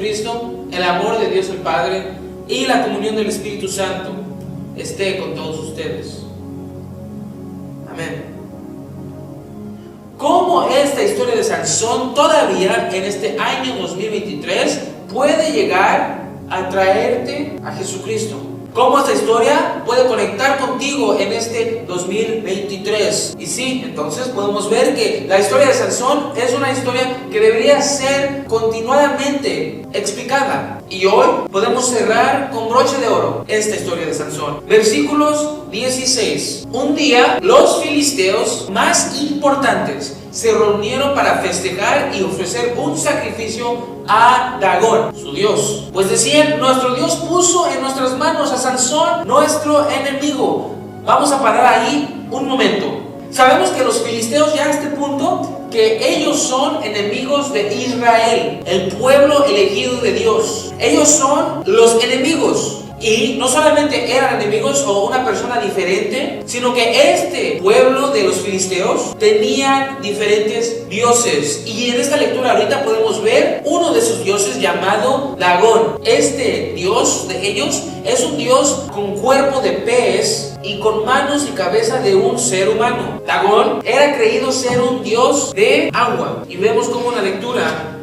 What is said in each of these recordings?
Jesucristo, el amor de Dios el Padre y la comunión del Espíritu Santo esté con todos ustedes. Amén. ¿Cómo esta historia de Sansón todavía en este año 2023 puede llegar a traerte a Jesucristo? ¿Cómo esta historia puede conectar contigo en este 2023? Y sí, entonces podemos ver que la historia de Sansón es una historia que debería ser continuadamente explicada. Y hoy podemos cerrar con broche de oro esta historia de Sansón. Versículos 16. Un día los filisteos más importantes se reunieron para festejar y ofrecer un sacrificio a Dagón, su dios. Pues decían: nuestro Dios puso en nuestras manos a Sansón, nuestro enemigo. Vamos a parar ahí un momento. Sabemos que los filisteos ya a este punto, que ellos son enemigos de Israel, el pueblo elegido de Dios. Ellos son los enemigos. Y no solamente eran enemigos o una persona diferente, sino que este pueblo de los filisteos tenían diferentes dioses. Y en esta lectura ahorita podemos ver uno de sus dioses llamado Dagón. Este dios de ellos es un dios con cuerpo de pez y con manos y cabeza de un ser humano. Dagón era creído ser un dios de agua. Y vemos como en la lectura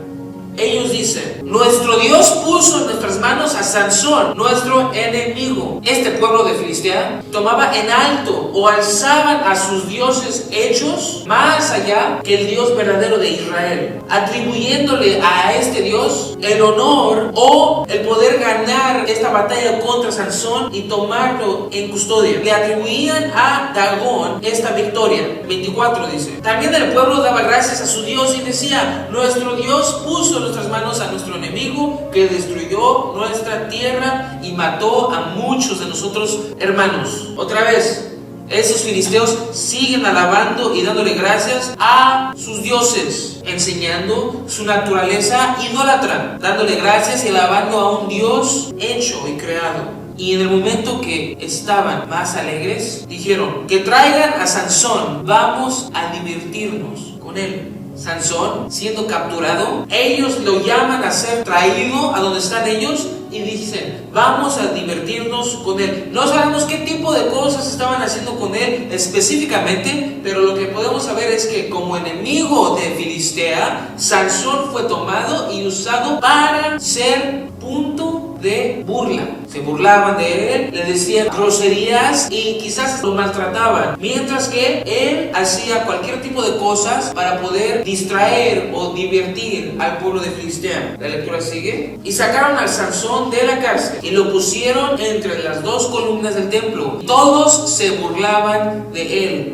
ellos dicen: nuestro Dios puso en nuestras manos a Sansón, nuestro enemigo. Este pueblo de Filistea tomaba en alto o alzaban a sus dioses hechos más allá que el Dios verdadero de Israel, atribuyéndole a este Dios el honor o el poder ganar esta batalla contra Sansón y tomarlo en custodia. Le atribuían a Dagón esta victoria. 24 dice: también el pueblo daba gracias a su Dios y decía: nuestro Dios puso en nuestras manos a nuestro enemigo, que destruyó nuestra tierra y mató a muchos de nosotros hermanos. Otra vez, esos filisteos siguen alabando y dándole gracias a sus dioses, enseñando su naturaleza idólatra, dándole gracias y alabando a un Dios hecho y creado. Y en el momento que estaban más alegres, dijeron: que traigan a Sansón, vamos a divertirnos con él. Sansón, siendo capturado, ellos lo llaman a ser traído a donde están ellos y dicen: vamos a divertirnos con él. No sabemos qué tipo de cosas estaban haciendo con él específicamente, pero lo que podemos saber es que como enemigo de Filistea, Sansón fue tomado y usado para ser punto de burla. Se burlaban de él, le decían groserías y quizás lo maltrataban, mientras que él hacía cualquier tipo de cosas para poder distraer o divertir al pueblo de Filistea. La lectura sigue: y sacaron al Sansón de la cárcel y lo pusieron entre las dos columnas del templo. Todos se burlaban de él.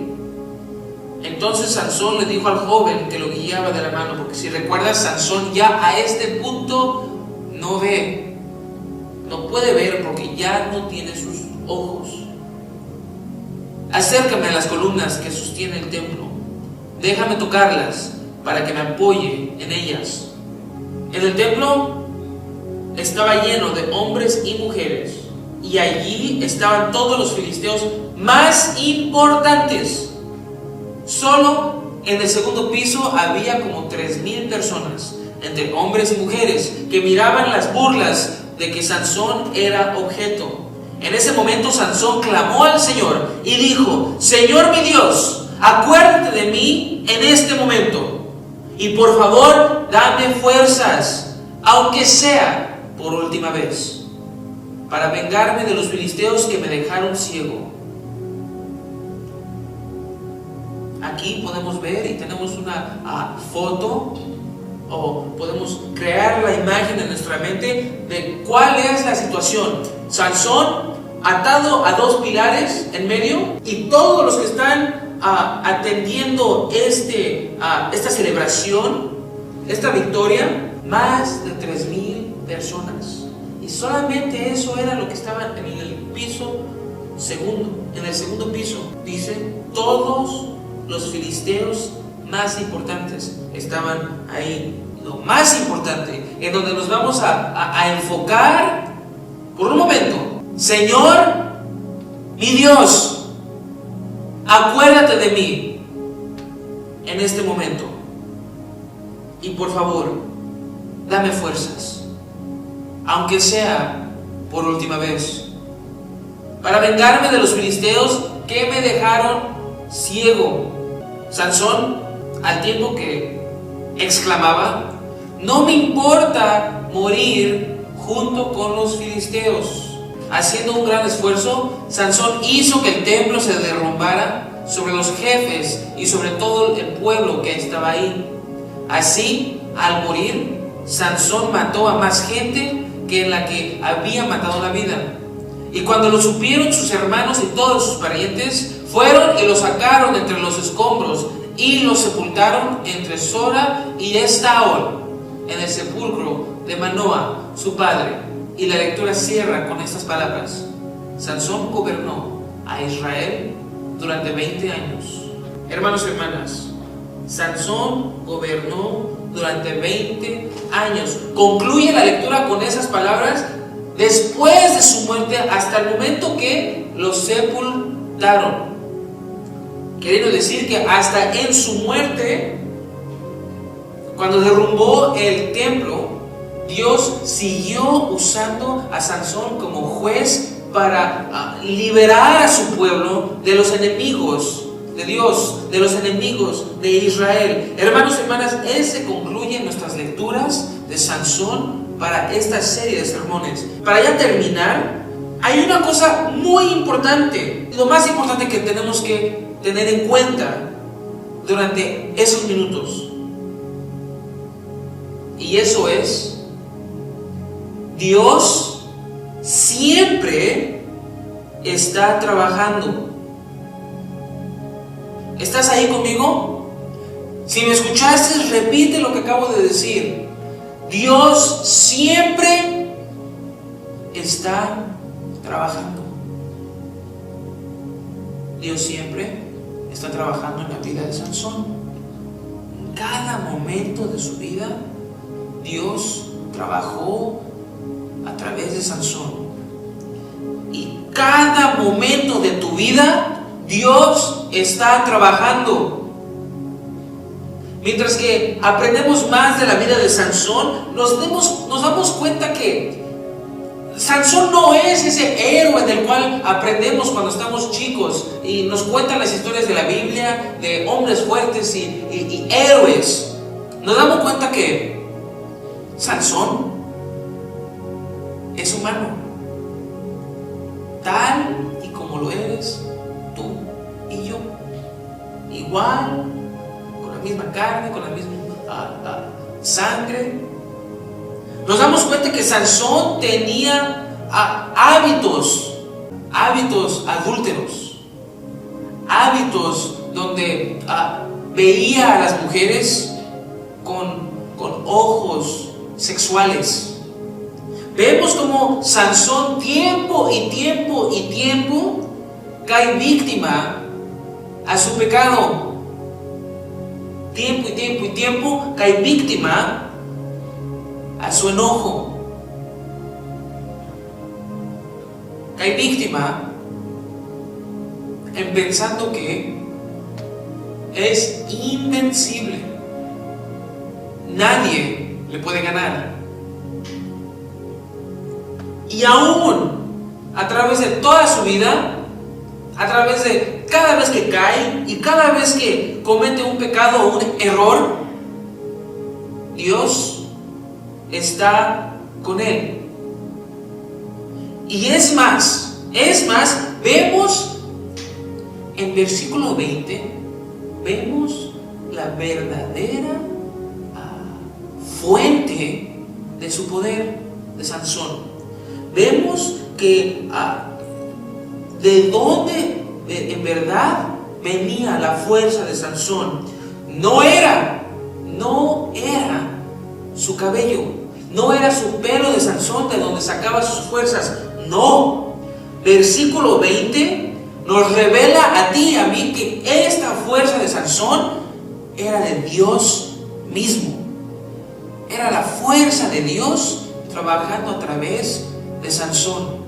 Entonces Sansón le dijo al joven que lo guiaba de la mano, porque si recuerdas, Sansón ya a este punto no ve, no puede ver porque ya no tiene sus ojos: acércame a las columnas que sostienen el templo, déjame tocarlas para que me apoye en ellas. En el templo estaba lleno de hombres y mujeres, y allí estaban todos los filisteos más importantes. Solo en el segundo piso había como 3,000 personas, entre hombres y mujeres, que miraban las burlas de que Sansón era objeto. En ese momento Sansón clamó al Señor y dijo: Señor mi Dios, acuérdate de mí en este momento, y por favor dame fuerzas, aunque sea por última vez, para vengarme de los filisteos que me dejaron ciego. Aquí podemos ver y tenemos una foto, o podemos crear la imagen en nuestra mente de cuál es la situación. Sansón atado a 2 pilares en medio, y todos los que están atendiendo esta celebración, esta victoria, más de 3,000 personas. Y solamente eso era lo que estaba en el piso segundo. En el segundo piso dice: todos los filisteos más importantes estaban ahí. Lo más importante, en donde nos vamos a enfocar por un momento: Señor, mi Dios, acuérdate de mí en este momento, y por favor, dame fuerzas. aunque sea por última vez, para vengarme de los filisteos que me dejaron ciego. Sansón, al tiempo que exclamaba: no me importa morir junto con los filisteos. Haciendo un gran esfuerzo, Sansón hizo que el templo se derrumbara sobre los jefes y sobre todo el pueblo que estaba ahí. Así, al morir, Sansón mató a más gente que en la que había matado la vida. Y cuando lo supieron sus hermanos y todos sus parientes, fueron y lo sacaron entre los escombros y lo sepultaron entre Sora y Estaol, en el sepulcro de Manoa, su padre. Y la lectura cierra con estas palabras: Sansón gobernó a Israel durante 20 años. Hermanos y hermanas, Sansón gobernó durante 20 años. Concluye la lectura con esas palabras: después de su muerte, hasta el momento que lo sepultaron. Queriendo decir que hasta en su muerte, cuando derrumbó el templo, Dios siguió usando a Sansón como juez para liberar a su pueblo de los enemigos de Dios, de los enemigos de Israel. Hermanos y hermanas, ese concluye nuestras lecturas de Sansón para esta serie de sermones. Para ya terminar, hay una cosa muy importante, lo más importante que tenemos que tener en cuenta durante esos minutos. Y eso es: Dios siempre está trabajando. ¿Estás ahí conmigo? Si me escuchaste, repite lo que acabo de decir. Dios siempre está trabajando. Dios siempre está trabajando en la vida de Sansón. En cada momento de su vida, Dios trabajó a través de Sansón. Y cada momento de tu vida, Dios está trabajando. Mientras que aprendemos más de la vida de Sansón, nos damos cuenta que Sansón no es ese héroe del cual aprendemos cuando estamos chicos y nos cuentan las historias de la Biblia de hombres fuertes y héroes. Nos damos cuenta que Sansón es humano, tal y como lo eres tú y yo, igual, con la misma carne, con la misma sangre. Nos damos cuenta que Sansón tenía hábitos adúlteros, hábitos donde veía a las mujeres con ojos sexuales. Vemos como Sansón tiempo y tiempo cae víctima a su pecado. Tiempo y tiempo cae víctima a su enojo. Cae víctima en pensando que es invencible. Nadie le puede ganar. Y aún a través de toda su vida, a través de cada vez que cae y cada vez que comete un pecado o un error, Dios está con él. Y es más, vemos en versículo 20, vemos la verdadera fuente de su poder de Sansón. Vemos que de dónde en verdad venía la fuerza de Sansón. No era su cabello, no era su pelo de Sansón de donde sacaba sus fuerzas. No. Versículo 20 nos revela a ti y a mí que esta fuerza de Sansón era de Dios mismo. Era la fuerza de Dios trabajando a través de Sansón.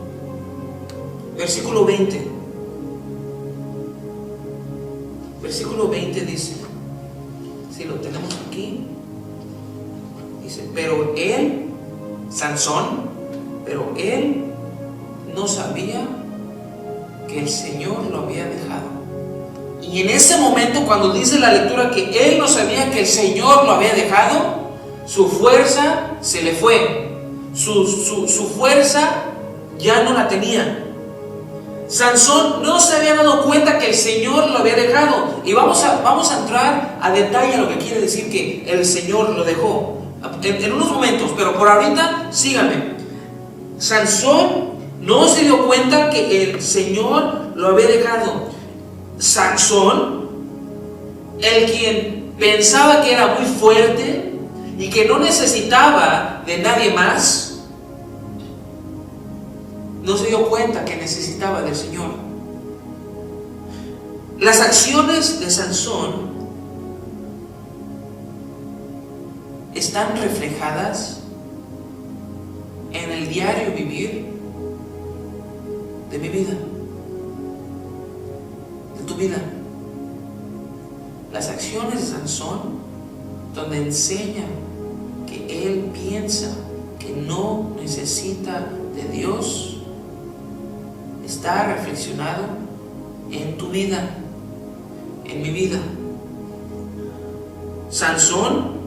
Versículo 20. Versículo 20 dice, si lo tenemos aquí, dice: pero él, Sansón, pero él no sabía que el Señor lo había dejado. Y en ese momento, cuando dice la lectura que él no sabía que el Señor lo había dejado, su fuerza se le fue. Su fuerza ya no la tenía. Sansón no se había dado cuenta que el Señor lo había dejado. Y vamos a entrar a detalle a lo que quiere decir que el Señor lo dejó en unos momentos, pero por ahorita síganme. Sansón no se dio cuenta que el Señor lo había dejado. Sansón, el quien pensaba que era muy fuerte y que no necesitaba de nadie más, no se dio cuenta que necesitaba del Señor. Las acciones de Sansón están reflejadas en el diario vivir de mi vida, de tu vida. Las acciones de Sansón, donde enseña que él piensa que no necesita de Dios, está reflexionado en tu vida, en mi vida. Sansón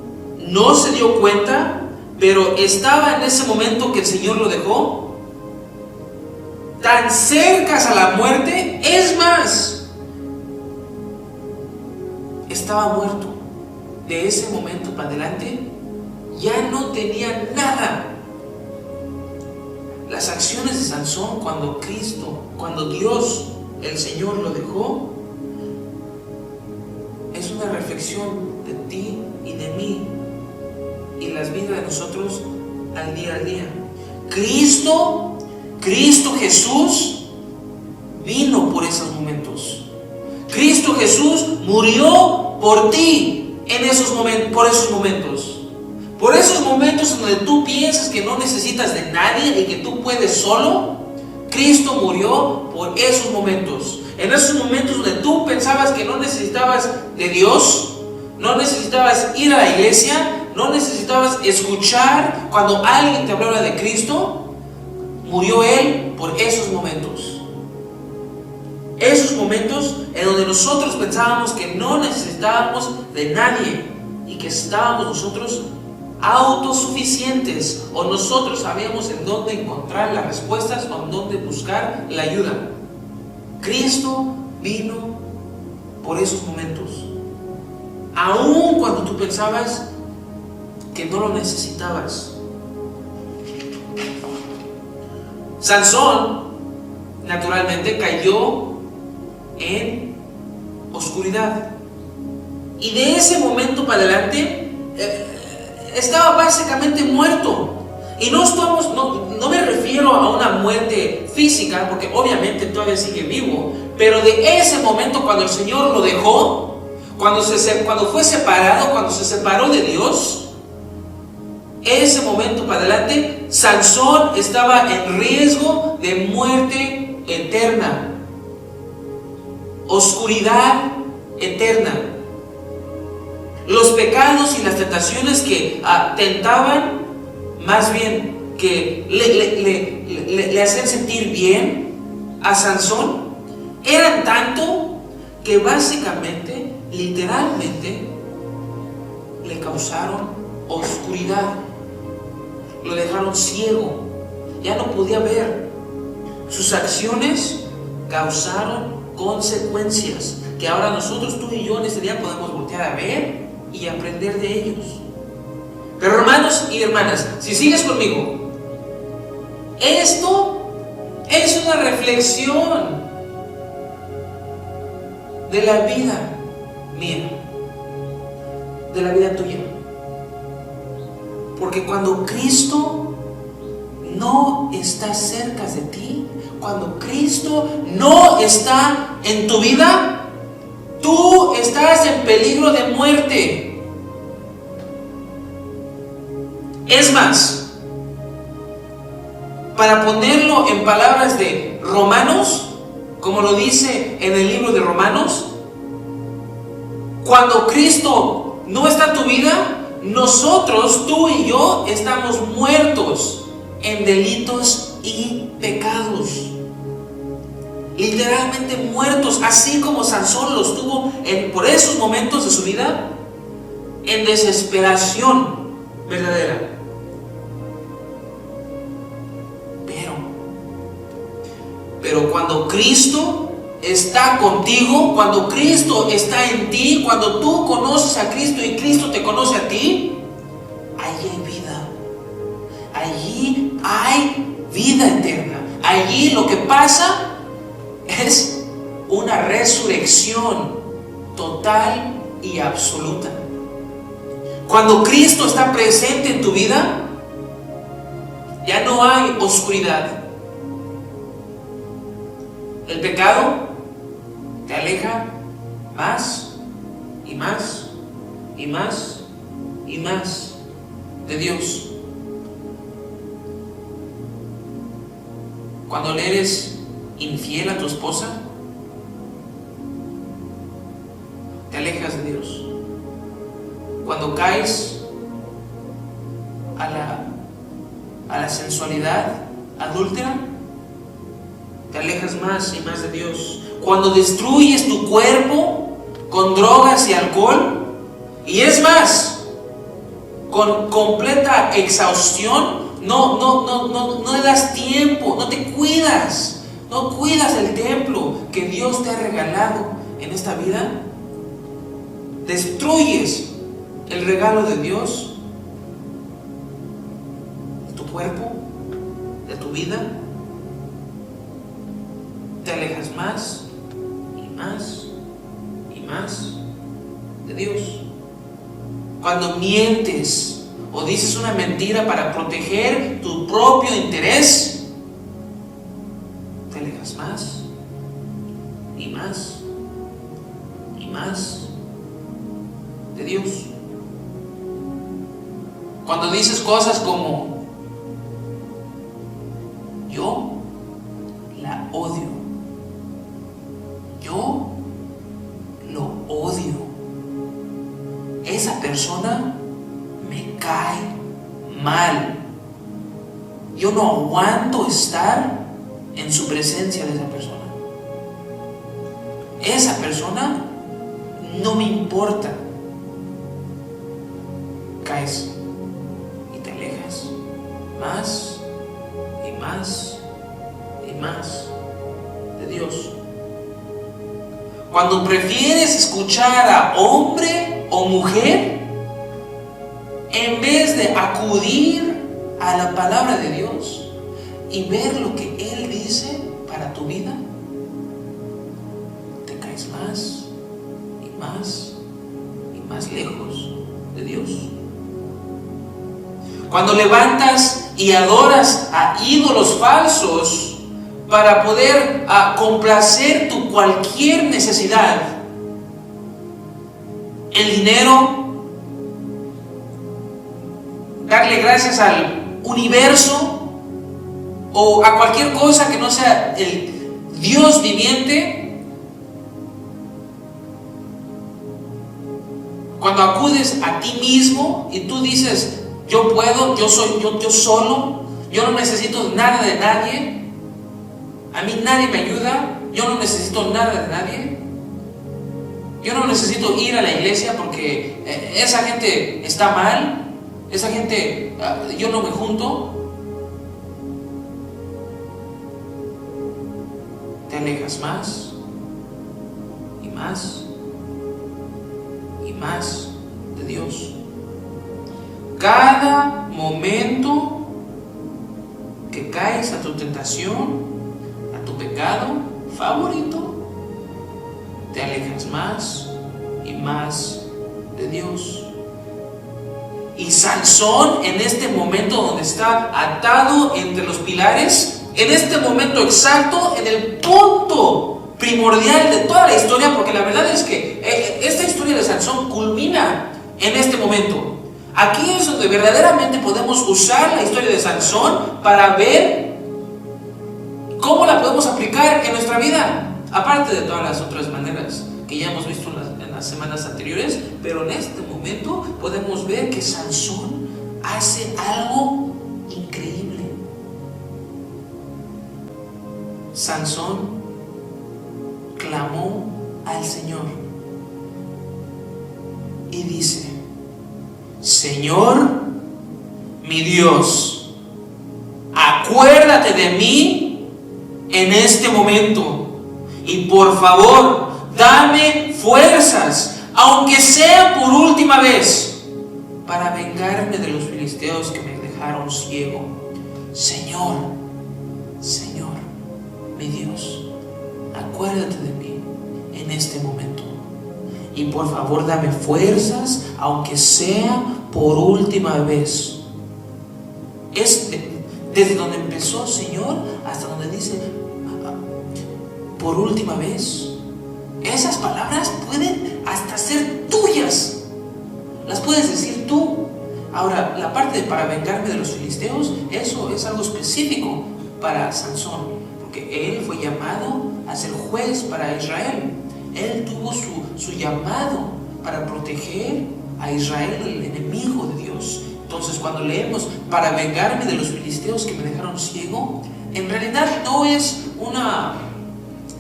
no se dio cuenta, pero estaba en ese momento que el Señor lo dejó, tan cerca a la muerte. Es más, estaba muerto. De ese momento para adelante ya no tenía nada. Las acciones de Sansón, cuando Dios, el Señor, lo dejó, es una reflexión de ti y de mí y las vidas de nosotros al día. Cristo Jesús vino por esos momentos. Cristo Jesús murió por ti por esos momentos. Por esos momentos en donde tú piensas que no necesitas de nadie y que tú puedes solo, Cristo murió por esos momentos. En esos momentos donde tú pensabas que no necesitabas de Dios, no necesitabas ir a la iglesia, no necesitabas escuchar cuando alguien te hablaba de Cristo, murió Él por esos momentos. Esos momentos en donde nosotros pensábamos que no necesitábamos de nadie y que estábamos nosotros autosuficientes, o nosotros sabíamos en dónde encontrar las respuestas o en dónde buscar la ayuda. Cristo vino por esos momentos, aun cuando tú pensabas que no lo necesitabas. Sansón naturalmente cayó en oscuridad, y de ese momento para adelante estaba básicamente muerto. Y no me refiero a una muerte física, porque obviamente todavía sigue vivo, pero de ese momento cuando el Señor lo dejó, cuando fue separado, cuando se separó de Dios, ese momento para adelante, Sansón estaba en riesgo de muerte eterna, oscuridad eterna. Los pecados y las tentaciones que tentaban, más bien que le hacían sentir bien a Sansón, eran tanto que básicamente, literalmente, le causaron oscuridad. Lo dejaron ciego, ya no podía ver. Sus acciones causaron consecuencias que ahora nosotros, tú y yo, en este día podemos voltear a ver y aprender de ellos. Pero hermanos y hermanas, si sigues conmigo, esto es una reflexión de la vida mía, de la vida tuya. Porque cuando Cristo no está cerca de ti, cuando Cristo no está en tu vida, tú estás en peligro de muerte. Es más, para ponerlo en palabras de Romanos, como lo dice en el libro de Romanos, cuando Cristo no está en tu vida, nosotros, tú y yo, estamos muertos en delitos y pecados. Literalmente muertos, así como Sansón los tuvo por esos momentos de su vida, en desesperación verdadera. Pero cuando Cristo está contigo, cuando Cristo está en ti, cuando tú conoces a Cristo y Cristo te conoce a ti, allí hay vida. Allí hay vida eterna. Allí lo que pasa es una resurrección total y absoluta. Cuando Cristo está presente en tu vida, ya no hay oscuridad. El pecado te aleja más y más y más y más de Dios. Cuando le eres infiel a tu esposa, te alejas de Dios. Cuando caes a la sensualidad adúltera, te alejas más y más de Dios. Cuando destruyes tu cuerpo con drogas y alcohol, y es más, con completa exhaustión, no le das tiempo, no te cuidas, no cuidas el templo que Dios te ha regalado en esta vida, destruyes el regalo de Dios, de tu cuerpo, de tu vida, te alejas más y más y más de Dios. Cuando mientes o dices una mentira para proteger tu propio interés, te alejas más y más y más de Dios. Cuando dices cosas como: yo la odio, yo lo odio, esa persona me cae mal, yo no aguanto estar en su presencia de esa persona no me importa. Caes y te alejas más y más y más de Dios. Cuando prefieres escuchar a hombre o mujer en vez de acudir a la palabra de Dios y ver lo que Él dice para tu vida, te caes más y más y más lejos de Dios. Cuando levantas y adoras a ídolos falsos para poder complacer tu cualquier necesidad, el dinero, darle gracias al universo o a cualquier cosa que no sea el Dios viviente, cuando acudes a ti mismo y tú dices: yo puedo, yo soy yo solo, yo no necesito nada de nadie, a mí nadie me ayuda, yo no necesito nada de nadie, yo no necesito ir a la iglesia porque esa gente está mal, esa gente, yo no me junto. Te alejas más y más y más de Dios. Cada momento que caes a tu tentación, a tu pecado favorito, te alejas más y más de Dios. Y Sansón, en este momento donde está atado entre los pilares, en este momento exacto, en el punto primordial de toda la historia, porque la verdad es que esta historia de Sansón culmina en este momento. Aquí es donde verdaderamente podemos usar la historia de Sansón para ver cómo la podemos aplicar en nuestra vida, aparte de todas las otras maneras que ya hemos visto en las semanas anteriores. Pero en este momento podemos ver que Sansón hace algo increíble. Sansón clamó al Señor y dice: Señor, mi Dios, acuérdate de mí en este momento y por favor dame fuerzas, aunque sea por última vez, para vengarme de los filisteos que me dejaron ciego. Señor, Señor, mi Dios, acuérdate de mí en este momento y por favor dame fuerzas, aunque sea por última vez. Es desde donde empezó, Señor, hasta donde dice por última vez. Esas palabras pueden hasta ser tuyas, las puedes decir tú. Ahora, la parte de para vengarme de los filisteos, eso es algo específico para Sansón, porque él fue llamado a ser juez para Israel. Él tuvo su llamado para proteger a Israel del enemigo de Dios. Entonces, cuando leemos para vengarme de los filisteos que me dejaron ciego, en realidad no es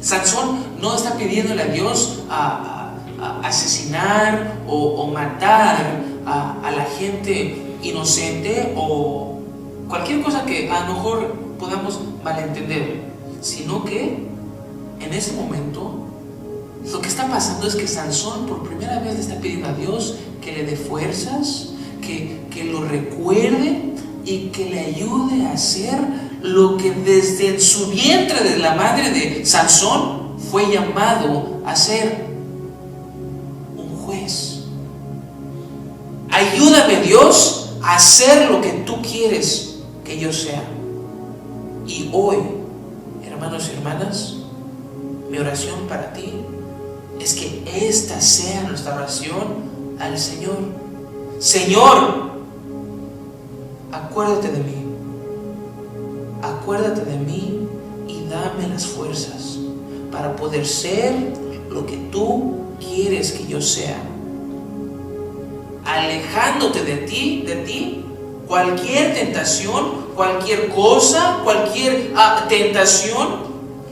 Sansón no está pidiéndole a Dios a asesinar o matar a la gente inocente o cualquier cosa que a lo mejor podamos malentender, sino que en ese momento lo que está pasando es que Sansón por primera vez le está pidiendo a Dios que le dé fuerzas, que lo recuerde y que le ayude a hacer lo que desde su vientre de la madre de Sansón fue llamado a ser: un juez. Ayúdame, Dios, a hacer lo que tú quieres que yo sea. Y hoy, hermanos y hermanas, mi oración para ti es que esta sea nuestra oración al Señor. Señor, acuérdate de mí. Acuérdate de mí y dame las fuerzas para poder ser lo que tú quieres que yo sea. Alejándote de ti, cualquier tentación, cualquier cosa, cualquier tentación,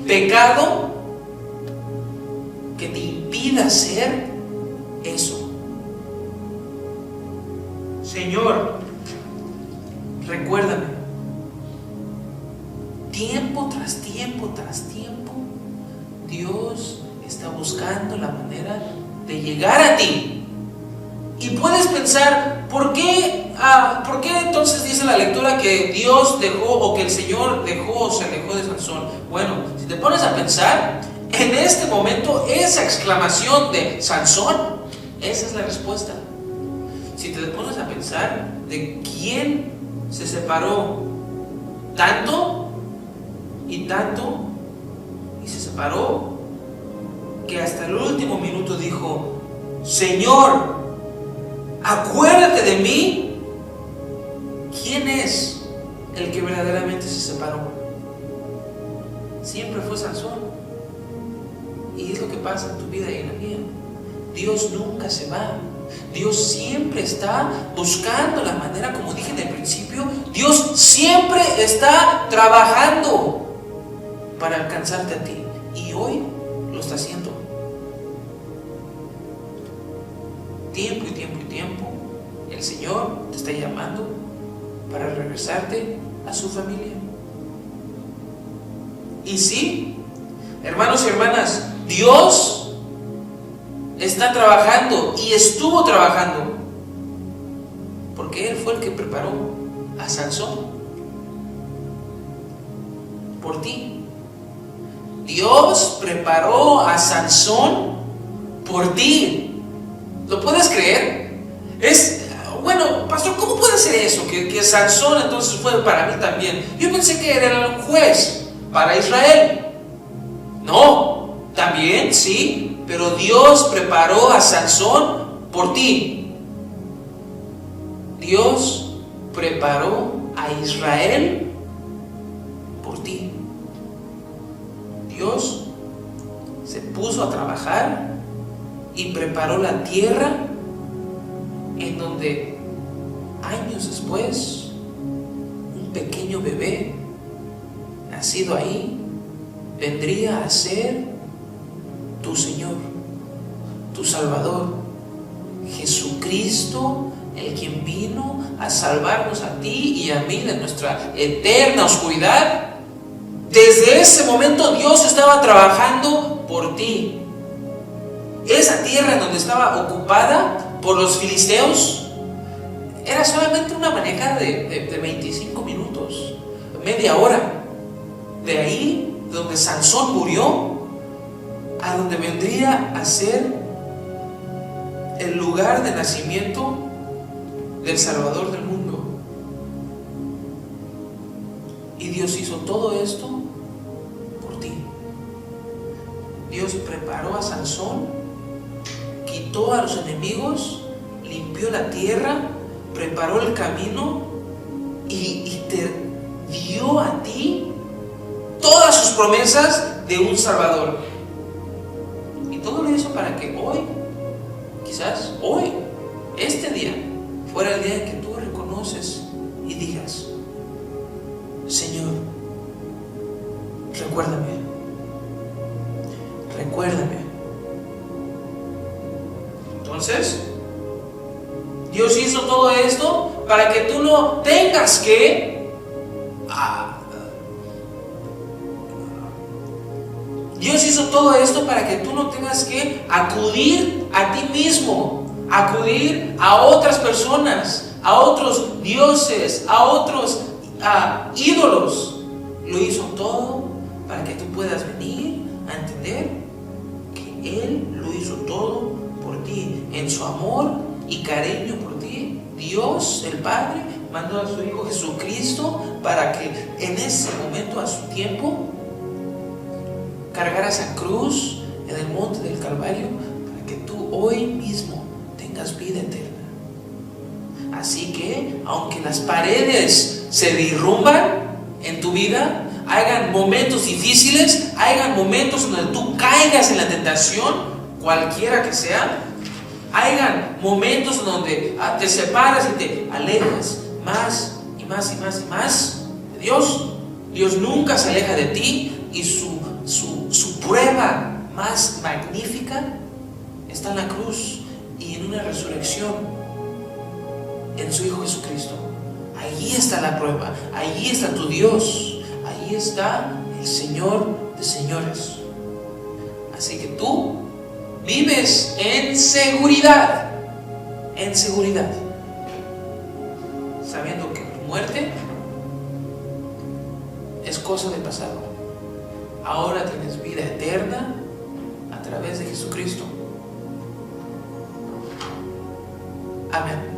pecado que te impida hacer eso. Señor, recuérdame. Tiempo tras tiempo tras tiempo, Dios está buscando la manera de llegar a ti. Y puedes pensar, ¿por qué entonces dice la lectura que Dios dejó o que el Señor dejó o se alejó de Sansón? Bueno, si te pones a pensar, en este momento esa exclamación de Sansón, esa es la respuesta. Si te pones a pensar de quién se separó tanto y se separó que hasta el último minuto dijo: Señor, acuérdate de mí. ¿Quién es el que verdaderamente se separó? Siempre fue Sansón. Y es lo que pasa en tu vida y en la mía. Dios nunca se va. Dios siempre está buscando la manera, como dije en el principio, Dios siempre está trabajando para alcanzarte a ti. Y hoy lo está haciendo. Tiempo y tiempo y tiempo, el Señor te está llamando para regresarte a su familia. Y sí, hermanos y hermanas, Dios está trabajando y estuvo trabajando, porque Él fue el que preparó a Sansón por ti. Dios preparó a Sansón por ti. ¿Lo puedes creer? Bueno, pastor, ¿cómo puede ser eso? Que Sansón entonces fue para mí también. Yo pensé que era un juez para Israel. No, también sí, pero Dios preparó a Sansón por ti. Dios preparó a Israel por ti. Dios se puso a trabajar y preparó la tierra en donde años después un pequeño bebé nacido ahí vendría a ser tu Señor, tu Salvador, Jesucristo, el quien vino a salvarnos a ti y a mí de nuestra eterna oscuridad. Desde ese momento Dios estaba trabajando por ti. Esa tierra donde estaba ocupada por los filisteos era solamente una manejada de 25 minutos, media hora. De ahí, donde Sansón murió, a donde vendría a ser el lugar de nacimiento del Salvador del mundo. Y Dios hizo todo esto por ti. Dios preparó a Sansón, quitó a los enemigos, limpió la tierra, preparó el camino y te dio a ti todas sus promesas de un Salvador. Y todo lo hizo para que hoy, quizás hoy, este día, fuera el día en que tú reconoces y digas: Señor, recuérdame. Entonces, Dios hizo todo esto para que tú no tengas que acudir a ti mismo, acudir a otras personas, a otros dioses, a otros ídolos. Lo hizo todo para que tú puedas venir a entender que Él lo hizo todo por ti, en su amor y cariño por ti. Dios, el Padre, mandó a su Hijo Jesucristo para que en ese momento, a su tiempo, cargara esa cruz en el monte del Calvario, para que tú hoy mismo tengas vida eterna. Así que, aunque las paredes se derrumban en tu vida, hayan momentos difíciles, hayan momentos donde tú caigas en la tentación, cualquiera que sea, hayan momentos donde te separas y te alejas más y más y más y más de Dios. Dios nunca se aleja de ti, y su prueba más magnífica está en la cruz y en una resurrección en su Hijo Jesucristo. Allí está la prueba, allí está tu Dios, allí está el Señor de señores. Así que tú vives en seguridad, sabiendo que tu muerte es cosa del pasado. Ahora tienes vida eterna a través de Jesucristo. Amén.